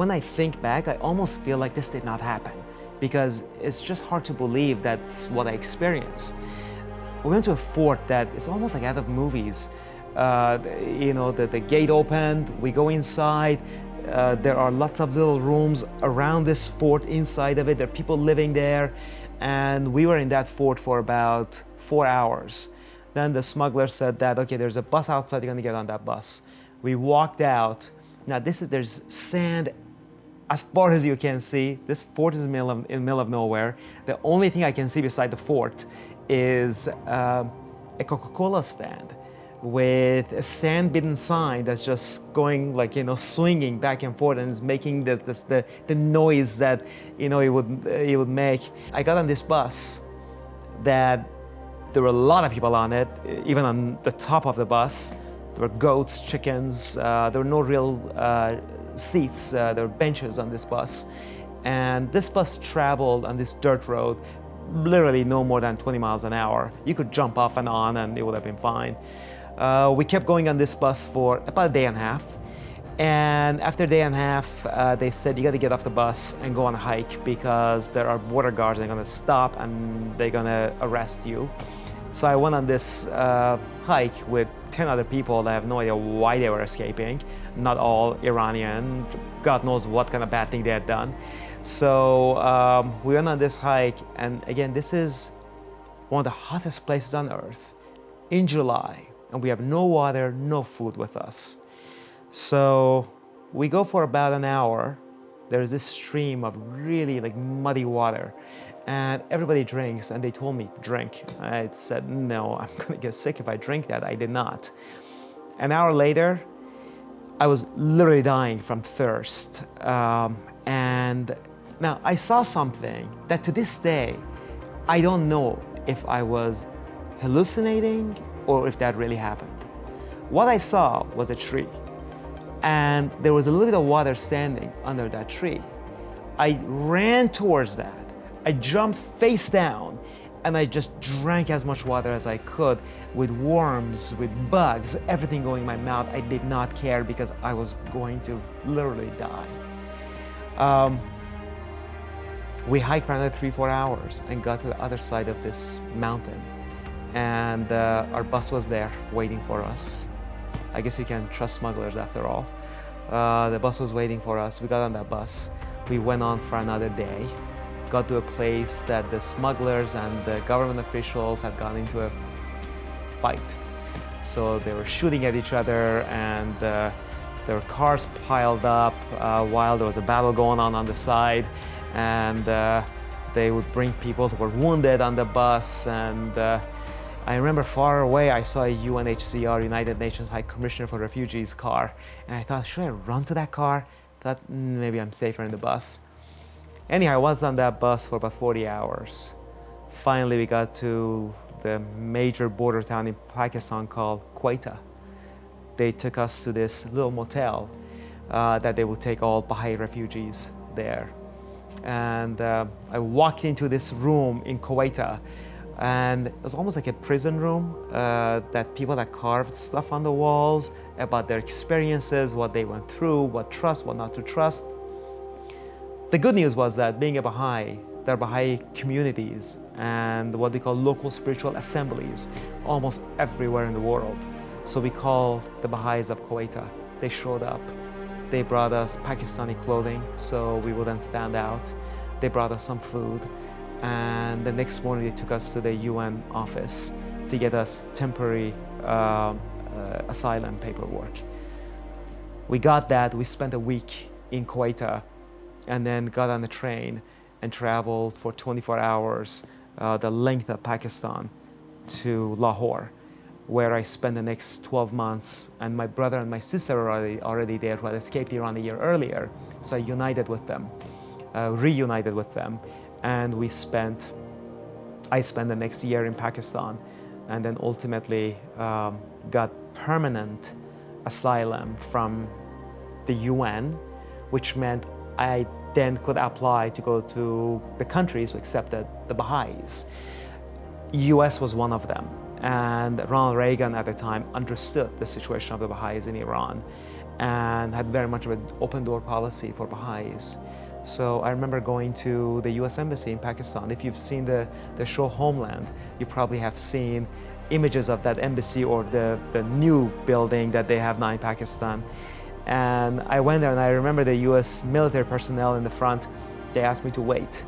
when I think back, I almost feel like this did not happen because it's just hard to believe that's what I experienced. We went to a fort that is almost like out of movies. The gate opened, we go inside, there are lots of little rooms around this fort inside of it, there are people living there, and we were in that fort for about 4 hours. Then the smuggler said that, okay, there's a bus outside, you're gonna get on that bus. We walked out. Now there's sand as far as you can see. This fort is in the middle of nowhere. The only thing I can see beside the fort is a Coca-Cola stand with a sand-bitten sign that's just going swinging back and forth and is making the noise that it would make. I got on this bus that there were a lot of people on it, even on the top of the bus. There were goats, chickens, there were no real seats, there were benches on this bus. And this bus traveled on this dirt road literally no more than 20 miles an hour. You could jump off and on and it would have been fine. We kept going on this bus for about a day and a half. And after a day and a half, they said, you got to get off the bus and go on a hike because there are border guards, they're going to stop and they're going to arrest you. So I went on this hike with 10 other people. I have no idea why they were escaping. Not all Iranian. God knows what kind of bad thing they had done. So we went on this hike, and again, this is one of the hottest places on earth in July, and we have no water, no food with us. So we go for about an hour. There's this stream of really muddy water, and everybody drinks, and they told me, drink. I said, no, I'm gonna get sick if I drink that. I did not. An hour later, I was literally dying from thirst. And now I saw something that to this day, I don't know if I was hallucinating or if that really happened. What I saw was a tree, and there was a little bit of water standing under that tree. I ran towards that. I jumped face down, and I just drank as much water as I could with worms, with bugs, everything going in my mouth. I did not care because I was going to literally die. We hiked for another 3-4 hours and got to the other side of this mountain. And our bus was there waiting for us. I guess you can trust smugglers after all. The bus was waiting for us. We got on that bus. We went on for another day. Got to a place that the smugglers and the government officials had gone into a fight. So they were shooting at each other, and there were cars piled up while there was a battle going on the side. And they would bring people who were wounded on the bus. And I remember far away, I saw a UNHCR, United Nations High Commissioner for Refugees car. And I thought, should I run to that car? Thought maybe I'm safer in the bus. Anyhow, I was on that bus for about 40 hours. Finally, we got to the major border town in Pakistan called Quetta. They took us to this little motel that they would take all Baha'i refugees there. And I walked into this room in Quetta, and it was almost like a prison room that people had carved stuff on the walls about their experiences, what they went through, what trust, what not to trust. The good news was that being a Baha'i, there are Baha'i communities and what we call local spiritual assemblies almost everywhere in the world. So we called the Baha'is of Quetta. They showed up. They brought us Pakistani clothing so we wouldn't stand out. They brought us some food. And the next morning they took us to the UN office to get us temporary asylum paperwork. We got that. We spent a week in Quetta and then got on a train and traveled for 24 hours, the length of Pakistan, to Lahore, where I spent the next 12 months. And my brother and my sister were already there, who had escaped Iran a year earlier. So I reunited with them. And I spent the next year in Pakistan, and then ultimately got permanent asylum from the UN, which meant I then could apply to go to the countries who accepted the Baha'is. US was one of them, and Ronald Reagan at the time understood the situation of the Baha'is in Iran, and had very much of an open door policy for Baha'is. So I remember going to the US Embassy in Pakistan. If you've seen the show Homeland, you probably have seen images of that embassy or the new building that they have now in Pakistan. And I went there and I remember the US military personnel in the front, they asked me to wait.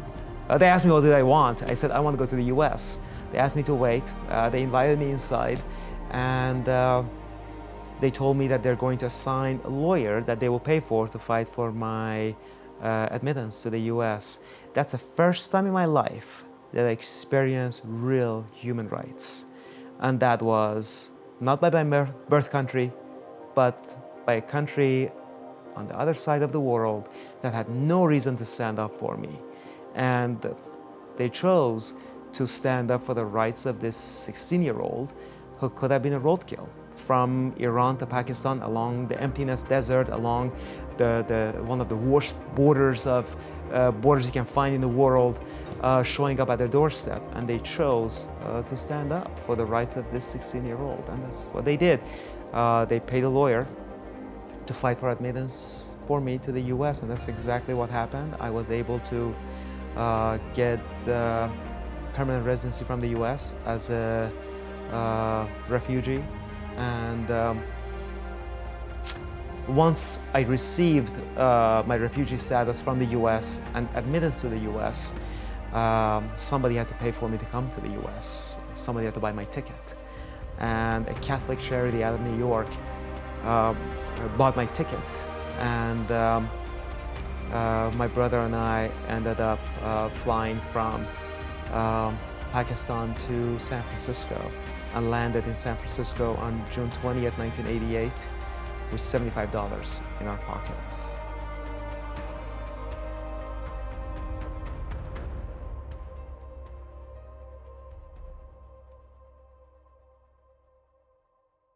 They asked me what did I want. I said, I want to go to the US. They asked me to wait. They invited me inside and they told me that they're going to assign a lawyer that they will pay for to fight for my admittance to the US. That's the first time in my life that I experienced real human rights. And that was not by my birth country, but by a country on the other side of the world that had no reason to stand up for me. And they chose to stand up for the rights of this 16-year-old who could have been a roadkill from Iran to Pakistan, along the emptiness desert, along one of the worst borders you can find in the world, showing up at their doorstep. And they chose to stand up for the rights of this 16-year-old, and that's what they did. They paid a lawyer to fight for admittance for me to the US, and that's exactly what happened. I was able to get the permanent residency from the US as a refugee. And once I received my refugee status from the US and admittance to the US, somebody had to pay for me to come to the US. Somebody had to buy my ticket. And a Catholic charity out of New York bought my ticket. And my brother and I ended up flying from Pakistan to San Francisco and landed in San Francisco on June 20th, 1988 with $75 in our pockets.